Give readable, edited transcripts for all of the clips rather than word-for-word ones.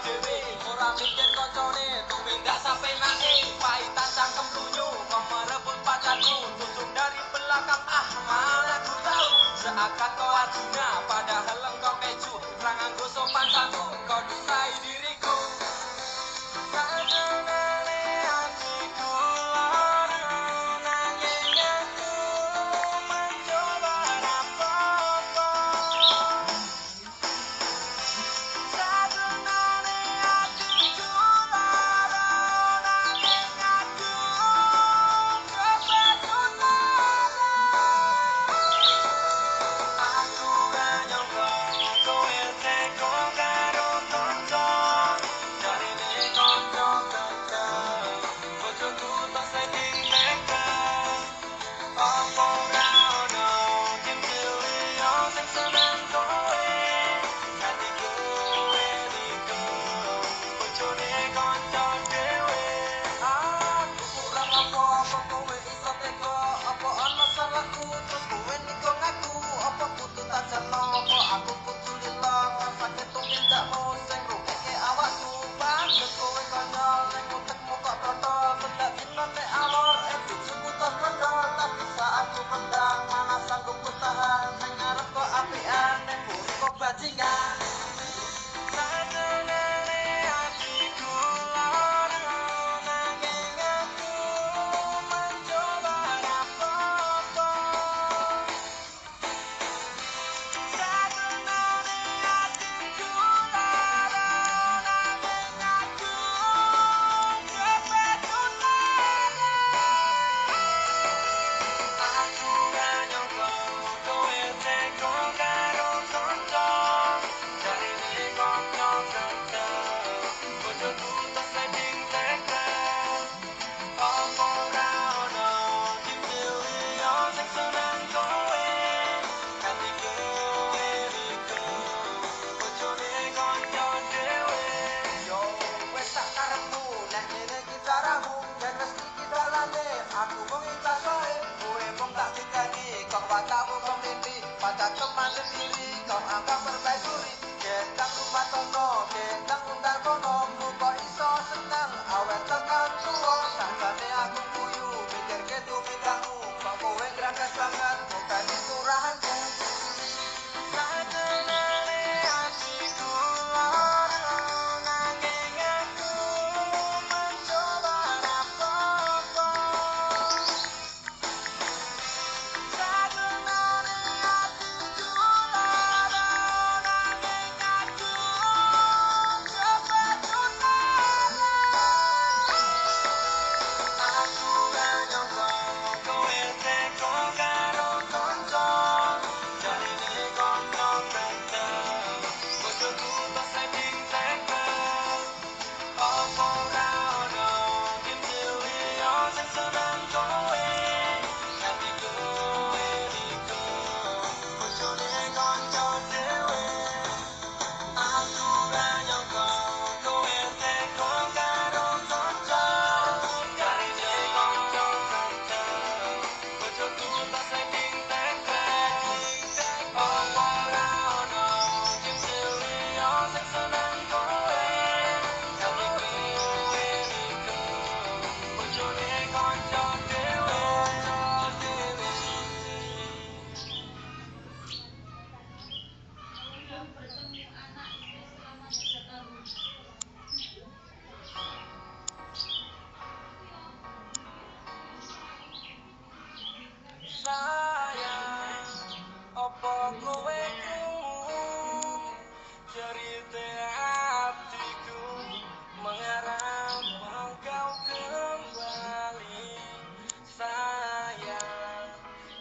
dhewe ora mikir kancane tumindak sampe nake paitan cangkem lunyu kok merebut pacarku tusuk dari belakang malah ku tahu seakan kau Arjuna padahal engkau keju ra nganggo sopan santun kau dusai diriku sajenane hatiku lara nanging aku mencoba rapopo sajenane hatiku lara nanging aku kepesona aku hanya kowe teko karo kanca jarine kanca kanca bojoku tak saking teka apa ora ono kim liya sing seneng kowe hatiku eliko bojone kanca dhewe aku kurang apa-apa kowe iso tega apa ana salahku terus kowe nikung aku apa kudu tak jalno apa aku kudu lila ngrasake tumindakmu sing rukeke awakku pantes kowe konyol ning utekmu kok protol sedak dina nek alor bojoku tos kendol tapi saat ku pendang mana sanggup ku tahan ning arep kok apian ning mburi kok bajingan sajenane hatiku lara nanging aku mencoba rapopo sajenane hatiku lara nanging aku kepedulian aku hanya kowe teko karo kanca jarine kanca kanca bojoku tak saking teka apa ora ono kim liya sing seneng kowe hatiku eliko bojone kanca dhewe yo wis tak karepmu nek ngene iki caramu yen wis iki dalane aku mung ikhlas wae kowe mung tak tinggali kok watamu kok mimpi pada teman sendiri kau anggap permaisuri gendang rumah tangga gendang undang kono kok iso seneng awet tekan tuwa sakjane aku guyu mikirke tumindakmu kok kowe gragas banget bukan curahanku sajenane hatiku lara nanging aku mencoba rapopo sajenane hatiku lara nanging aku kepedulian aku hanya kowe teko karo kanca jarine kanca kanca bojoku tak saking teka apa ora ono kim liya sing seneng kowe hatiku eliko bojone kanca dhewe aku hanya kowe teko karo kanca jarine kanca kanca bojoku tak saking teka apa ora ono kim liya sing seneng kowe hatiku eliko bojone kanca dhewe sayang apa kowe krungu cerita hatiku mengharap engkau kembali sayang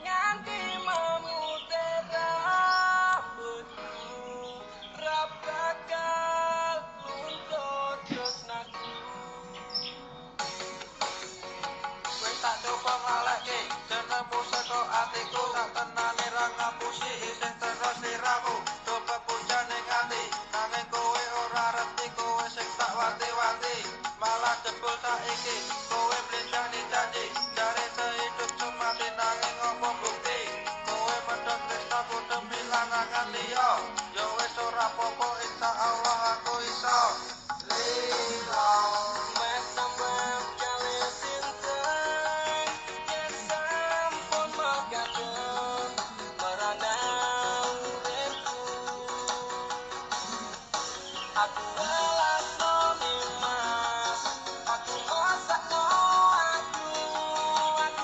nganti memutih rambutku rap bakal luntur tresnaku wis tak coba ngalekke jenengmu saka atiku tak tenane ra ngapusi sing terus sliramu coba puja ning ati nanging kowe ora reti kowe sing tak wanti-wanti malah jebul saiki kowe mlenjani janji jare sehidup semati nanging apa bukti kowe medhot tresnaku demi lanangan liya ya wis ora apa-apa insyaallah aku iso Aku welasno nimas, aku ngosakno aku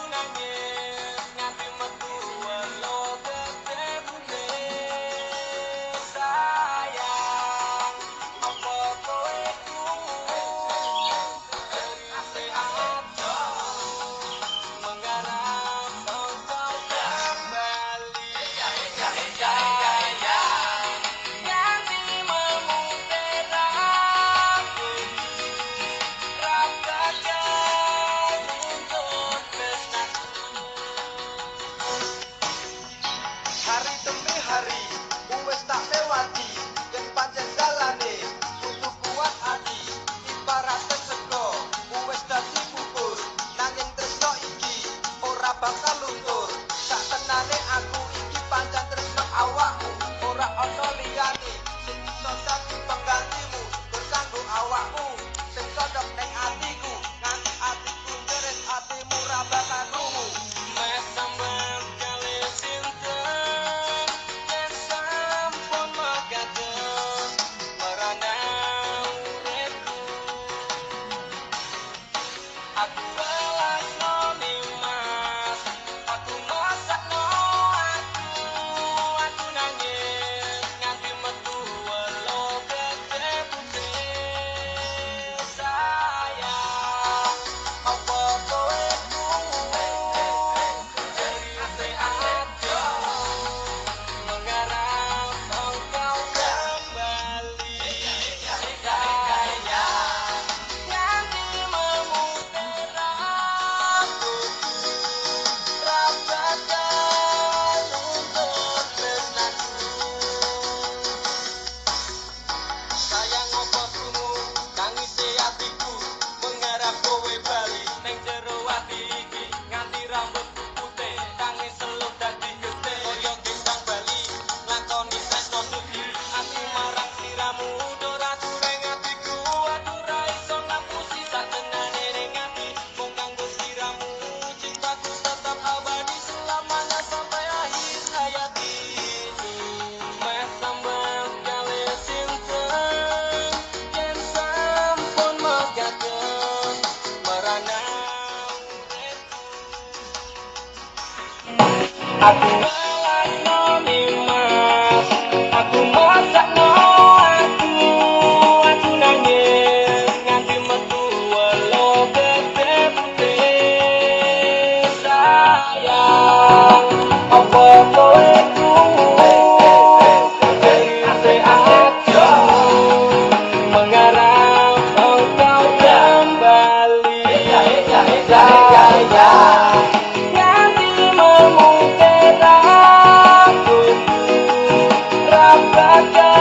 nangis nganti metu welo gede putih. Sayang, apa kowe ati mengharap engkau kembali. Sayang, nganti memutih aku rasakan untuk tresnaku. Hari demi hari wis tak lewati yen pancen dalane kudu kuat ati ibarat sego wis dadi bubur nanging tresno iki ora bakal luntur sak tenane aku iki pancen tresno awakmu ora ana liyane sing iso dadi penggantimu gur kanggo awakmu sing kodhok ning atiku nganti atiku njerit atimu ra bakal krungu mes sampeyan kali sinten yen sampun mekaten merana uripku aku welasno nimas aku ngosakno aku nangis nganti metu welo gede putih. Sayang, apa kowe ati mengharap engkau kembali. Sayang, nganti memutih rambutku rasakan untuk tresnaku. Sayang apa krungu nangise atiku mengharap kowe bali ning jero ati iki nganti rambutku putih nangis seluk dadi getih kaya gendang bali lakoni tresno suci aku marang sliramu ora dureng atiku aku ra iso ngapusi satenane ning ati mung kanggo sliramu cintaku tetap abadi selamanya sampai akhir hayat ini mes sampeyan kali sinten yen sampun mekaten merana uripku aku welasno nimas aku ngosakno aku nangis nganti metu welo gede putih. Sayang, apa kowe mengharap engkau kembali. Sayang, nganti memutih rambutku rasakan